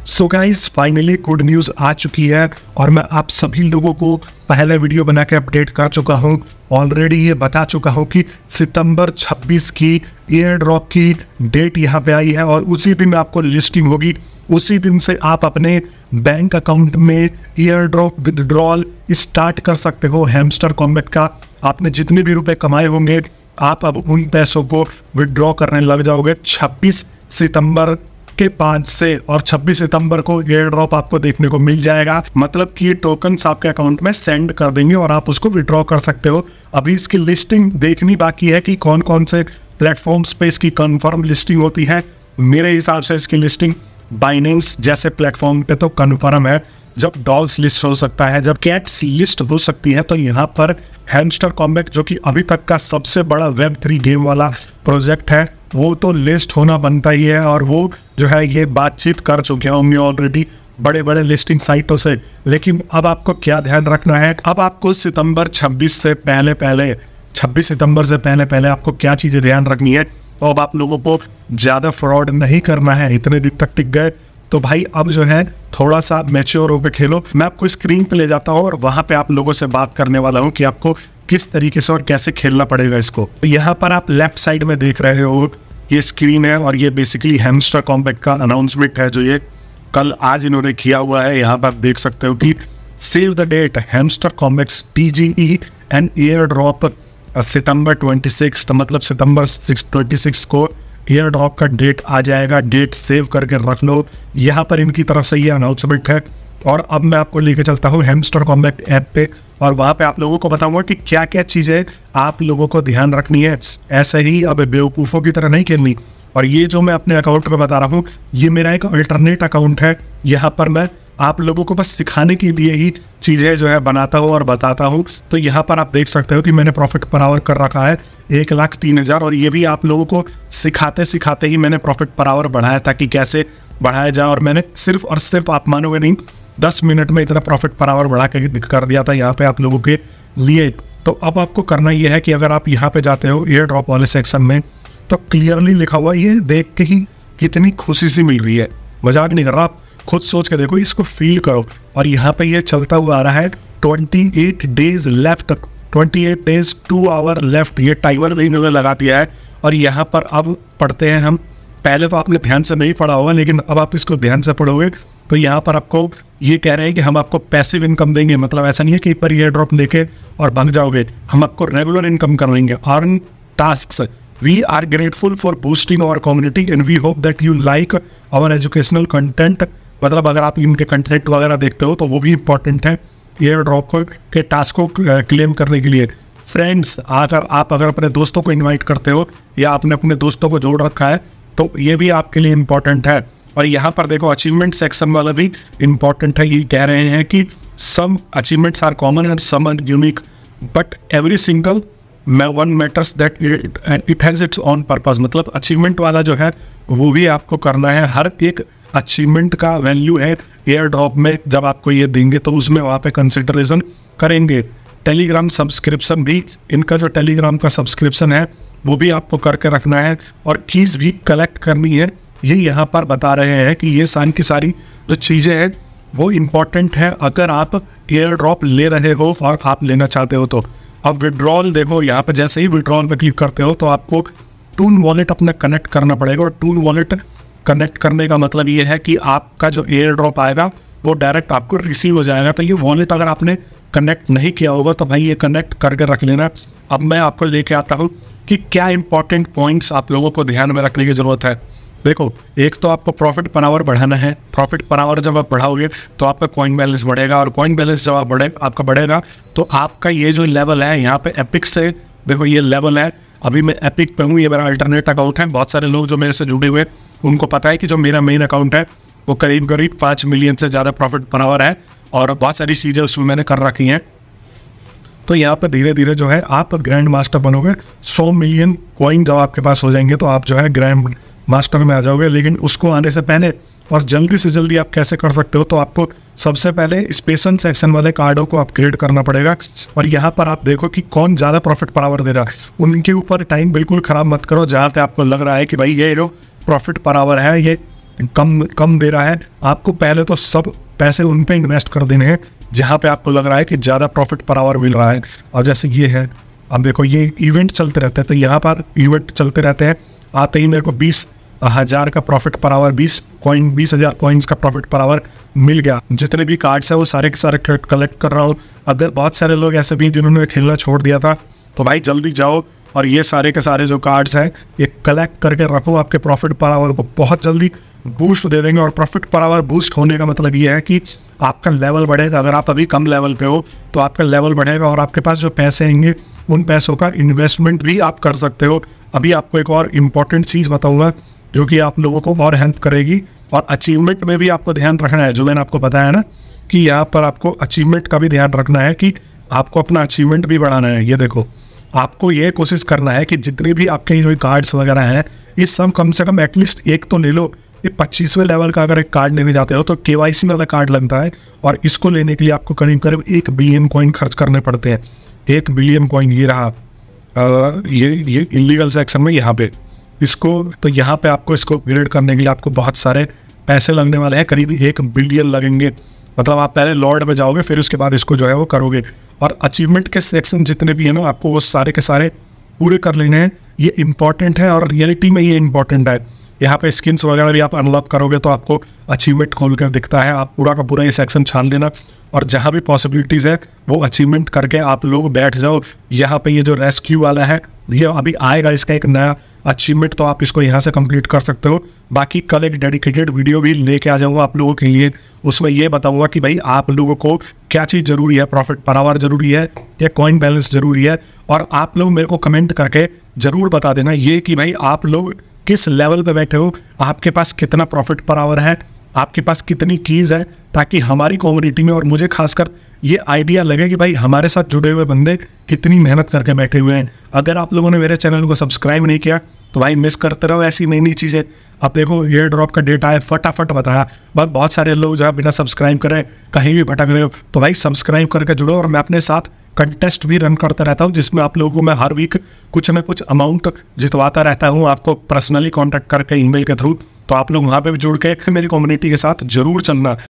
सो guys finally good news आ चुकी है और मैं आप सभी लोगों को पहले वीडियो बना के अपडेट कर चुका हूँ। ऑलरेडी ये बता चुका हूँ कि सितंबर 26 की एयर ड्रॉप की डेट यहाँ पे आई है और उसी दिन आपको लिस्टिंग होगी। उसी दिन से आप अपने बैंक अकाउंट में एयर ड्रॉप विदड्रॉल स्टार्ट कर सकते हो हैमस्टर कॉम्बैट का। आपने जितने भी रुपए कमाए होंगे आप अब उन पैसों को विदड्रॉ करने लग जाओगे 26 सितंबर के 5 से, और 26 सितंबर को एयर ड्रॉप आपको देखने को मिल जाएगा। मतलब कि ये टोकन्स आपके अकाउंट में सेंड कर देंगे और आप उसको विड्रॉ कर सकते हो। अभी इसकी लिस्टिंग देखनी बाकी है कि कौन कौन से प्लेटफॉर्म्स पे इसकी कंफर्म लिस्टिंग होती है। मेरे हिसाब से इसकी लिस्टिंग बाइनेंस जैसे प्लेटफॉर्म पे तो कंफर्म है। जब डॉग्स लिस्ट हो सकता है, जब कैट्स लिस्ट हो सकती है, तो यहाँ पर हैमस्टर कॉम्बैट जो कि अभी तक का सबसे बड़ा Web3 गेम वाला प्रोजेक्ट है वो तो लिस्ट होना बनता ही है। और वो जो है ये बातचीत कर चुके होंगे ऑलरेडी बड़े बड़े लिस्टिंग साइटों से। लेकिन अब आपको क्या ध्यान रखना है, अब आपको सितंबर 26 से पहले 26 सितंबर से पहले आपको क्या चीज़ें ध्यान रखनी है। तो अब आप लोगों को ज़्यादा फ्रॉड नहीं करना है। इतने दिन तक टिक गए तो भाई अब जो है थोड़ा सा मैच्योर होकर खेलो। मैं आपको स्क्रीन पे ले जाता हूँ और वहाँ पे आप लोगों से बात करने वाला हूँ कि आपको किस तरीके से और कैसे खेलना पड़ेगा इसको। तो यहाँ पर आप लेफ्ट साइड में देख रहे हो ये स्क्रीन है और ये बेसिकली हैमस्टर कॉम्बैट का अनाउंसमेंट है जो ये कल आज इन्होंने किया हुआ है। यहाँ पर आप देख सकते हो कि save the date Hamster Combat TGE and air drop सितंबर 26, तो मतलब सितंबर 26 को एयर ड्रॉप का डेट आ जाएगा। डेट सेव करके रख लो। यहाँ पर इनकी तरफ से ये अनाउंसमेंट है। और अब मैं आपको लेके चलता हूँ हैमस्टर कॉम्बैट ऐप पे और वहाँ पे आप लोगों को बताऊंगा कि क्या क्या चीज़ें आप लोगों को ध्यान रखनी है। ऐसे ही अब बेवकूफ़ों की तरह नहीं खेलनी। और ये जो मैं अपने अकाउंट में बता रहा हूँ ये मेरा एक अल्टरनेट अकाउंट है। यहाँ पर मैं आप लोगों को बस सिखाने के लिए ही चीज़ें जो है बनाता हूँ और बताता हूँ। तो यहाँ पर आप देख सकते हो कि मैंने प्रॉफिट पर आवर कर रखा है 1,03,000 और ये भी आप लोगों को सिखाते सिखाते ही मैंने प्रॉफिट पर आवर बढ़ाया ताकि कैसे बढ़ाया जाए। और मैंने सिर्फ और सिर्फ, आप मानोगे नहीं, 10 मिनट में इतना प्रॉफिट पर आवर बढ़ा के कर दिया था यहाँ पे आप लोगों के लिए। तो अब आपको करना ये है कि अगर आप यहाँ पे जाते हो एयर ड्रॉप वाले सेक्शन में तो क्लियरली लिखा हुआ ये देख के ही कितनी खुशी सी मिल रही है। मजाक नहीं कर रहा, आप खुद सोच के देखो, इसको फील करो। और यहाँ पे ये चलता हुआ आ रहा है 28 days left, 28 days 2 hour left, ये टाइमर भी इन्होंने लगा दिया है। और यहाँ पर अब पढ़ते हैं हम। पहले तो आपने ध्यान से नहीं पढ़ा होगा लेकिन अब आप इसको ध्यान से पढ़ोगे तो यहाँ पर आपको ये कह रहे हैं कि हम आपको पैसिव इनकम देंगे। मतलब ऐसा नहीं है कि एक बार एयर ड्रॉप लेके और भाग जाओगे, हम आपको रेगुलर इनकम करवाएंगे। Earn tasks, we are grateful for boosting our community and we hope that you like our educational content. मतलब अगर आप इनके कंटेंट वगैरह देखते हो तो वो भी इंपॉर्टेंट है एयर ड्रॉप के टास्क को क्लेम करने के लिए। फ्रेंड्स, अगर अपने दोस्तों को इन्वाइट करते हो या आपने अपने दोस्तों को जोड़ रखा है तो ये भी आपके लिए इम्पॉर्टेंट है। और यहाँ पर देखो अचीवमेंट सेक्शन वाला भी इम्पॉर्टेंट है। ये कह रहे हैं कि some achievements are common and some are unique but every single one matters that it has its on purpose. मतलब अचीवमेंट वाला जो है वो भी आपको करना है। हर एक अचीवमेंट का वैल्यू है एयर ड्रॉप में। जब आपको ये देंगे तो उसमें वहाँ पे कंसिडरेशन करेंगे। टेलीग्राम सब्सक्रिप्शन भी, इनका जो टेलीग्राम का सब्सक्रिप्शन है वो भी आपको करके रखना है और फीस भी कलेक्ट करनी है। ये यहाँ पर बता रहे हैं कि ये की सारी जो चीज़ें हैं वो इम्पॉर्टेंट है अगर आप एयर ड्रॉप ले रहे हो और आप लेना चाहते हो तो। अब विड्रॉल देखो, यहाँ पर जैसे ही विड्रॉल पर क्लिक करते हो तो आपको टून वॉलेट अपना कनेक्ट करना पड़ेगा। और टून वॉलेट कनेक्ट करने का मतलब ये है कि आपका जो एयर ड्रॉप आएगा वो डायरेक्ट आपको रिसीव हो जाएगा। तो ये वॉलेट अगर आपने कनेक्ट नहीं किया होगा तो भाई ये कनेक्ट करके रख लेना। अब मैं आपको लेके आता हूँ कि क्या इंपॉर्टेंट पॉइंट्स आप लोगों को ध्यान में रखने की ज़रूरत है। देखो, एक तो आपको प्रॉफिट पर आवर बढ़ाना है। प्रॉफिट पर आवर जब आप बढ़ाओगे तो आपका कॉइन बैलेंस बढ़ेगा और कॉइन बैलेंस जब आप आपका बढ़ेगा तो आपका ये जो लेवल है यहाँ पे एपिक से, देखो ये लेवल है। अभी मैं एपिक पे हूँ, ये मेरा अल्टरनेट अकाउंट है। बहुत सारे लोग जो मेरे से जुड़े हुए उनको पता है कि जो मेरा मेन अकाउंट है वो करीब 5 मिलियन से ज़्यादा प्रॉफिट पर आवर है और बहुत सारी चीज़ें उसमें मैंने कर रखी हैं। तो यहाँ पर धीरे धीरे जो है आप ग्रैंड मास्टर बनोगे। 100 मिलियन कॉइन जब आपके पास हो जाएंगे तो आप जो है ग्रैंड मास्टर में आ जाओगे। लेकिन उसको आने से पहले और जल्दी से जल्दी आप कैसे कर सकते हो, तो आपको सबसे पहले स्पेशल सेक्शन वाले कार्डों को अपग्रेड करना पड़ेगा। और यहाँ पर आप देखो कि कौन ज़्यादा प्रॉफिट पर आवर दे रहा है, उनके ऊपर टाइम बिल्कुल ख़राब मत करो। जहाँ पे आपको लग रहा है कि भाई ये जो प्रॉफिट पर आवर है ये कम कम दे रहा है, आपको पहले तो सब पैसे उन पे इन्वेस्ट कर देने हैं जहाँ पे आपको लग रहा है कि ज़्यादा प्रॉफिट पर आवर मिल रहा है। और जैसे ये है, अब देखो ये इवेंट चलते रहते हैं, तो यहाँ पर इवेंट चलते रहते हैं, आते ही मेरे को 20,000 का प्रॉफिट पर आवर, 20,000 कॉइन्स का प्रॉफिट पर आवर मिल गया। जितने भी कार्ड्स है वो सारे के सारे कलेक्ट कर रहा हूँ। अगर बहुत सारे लोग ऐसे भी जिन्होंने खेलना छोड़ दिया था, तो भाई जल्दी जाओ और ये सारे के सारे जो कार्ड्स हैं ये कलेक्ट करके रखो। आपके प्रॉफिट पर आवर को बहुत जल्दी बूस्ट दे देंगे। और प्रॉफिट पर आवर बूस्ट होने का मतलब ये है कि आपका लेवल बढ़ेगा। अगर आप अभी कम लेवल पे हो तो आपका लेवल बढ़ेगा और आपके पास जो पैसे आएंगे उन पैसों का इन्वेस्टमेंट भी आप कर सकते हो। अभी आपको एक और इम्पॉर्टेंट चीज़ बताऊंगा जो कि आप लोगों को और हेल्प करेगी। और अचीवमेंट में भी आपको ध्यान रखना है, जो मैंने आपको बताया ना कि यहाँ पर आपको अचीवमेंट का भी ध्यान रखना है कि आपको अपना अचीवमेंट भी बढ़ाना है। ये देखो, आपको ये कोशिश करना है कि जितने भी आपके जो कार्ड्स वगैरह हैं ये सब कम से कम एटलीस्ट एक तो ले लो। ये 25वें लेवल का अगर एक कार्ड लेने जाते हो तो KYC वाला कार्ड लगता है, और इसको लेने के लिए आपको करीब करीब 1 बिलियन कॉइन खर्च करने पड़ते हैं। 1 बिलियन कॉइन ये रहा, ये इलीगल सेक्शन में यहाँ पे इसको, तो यहाँ पे आपको इसको अपग्रेड करने के लिए आपको बहुत सारे पैसे लगने वाले हैं, करीब 1 बिलियन लगेंगे। मतलब आप पहले लॉर्ड में जाओगे फिर उसके बाद इसको जो है वो करोगे। और अचीवमेंट के सेक्शन जितने भी हैं ना, आपको वो सारे के सारे पूरे कर लेने हैं। ये इंपॉर्टेंट है और रियलिटी में ये इंपॉर्टेंट है। यहाँ पे स्किन्स वगैरह भी आप अनलॉक करोगे तो आपको अचीवमेंट खोल कर दिखता है। आप पूरा का पूरा ये सेक्शन छान लेना और जहाँ भी पॉसिबिलिटीज़ है वो अचीवमेंट करके आप लोग बैठ जाओ। यहाँ पे ये जो रेस्क्यू वाला है ये अभी आएगा, इसका एक नया अचीवमेंट, तो आप इसको यहाँ से कंप्लीट कर सकते हो। बाकी कल एक डेडिकेटेड वीडियो भी लेके आ जाऊँगा आप लोगों के लिए, उसमें ये बताऊँगा कि भाई आप लोगों को क्या चीज़ ज़रूरी है, प्रॉफिट पर आवर ज़रूरी है या कॉइन बैलेंस ज़रूरी है। और आप लोग मेरे को कमेंट करके ज़रूर बता देना ये कि भाई आप लोग किस लेवल पे बैठे हो, आपके पास कितना प्रॉफिट पर आवर है, आपके पास कितनी कीज़ है, ताकि हमारी कम्युनिटी में और मुझे खासकर ये आइडिया लगे कि भाई हमारे साथ जुड़े हुए बंदे कितनी मेहनत करके बैठे हुए हैं। अगर आप लोगों ने मेरे चैनल को सब्सक्राइब नहीं किया तो भाई मिस करते रहो ऐसी नई नई चीज़ें। अब देखो एयर ड्रॉप का डेटा है, फटाफट बताया, बस बहुत सारे लोग जो है बिना सब्सक्राइब करे कहीं भी भटक रहे हो, तो भाई सब्सक्राइब करके जुड़ो। और मैं अपने साथ कंटेस्ट भी रन करता रहता हूँ जिसमें आप लोगों को मैं हर वीक कुछ न कुछ अमाउंट जितवाता रहता हूँ, आपको पर्सनली कॉन्टैक्ट करके ईमेल के थ्रू। तो आप लोग वहाँ पे भी जुड़ के मेरी कम्युनिटी के साथ जरूर चलना।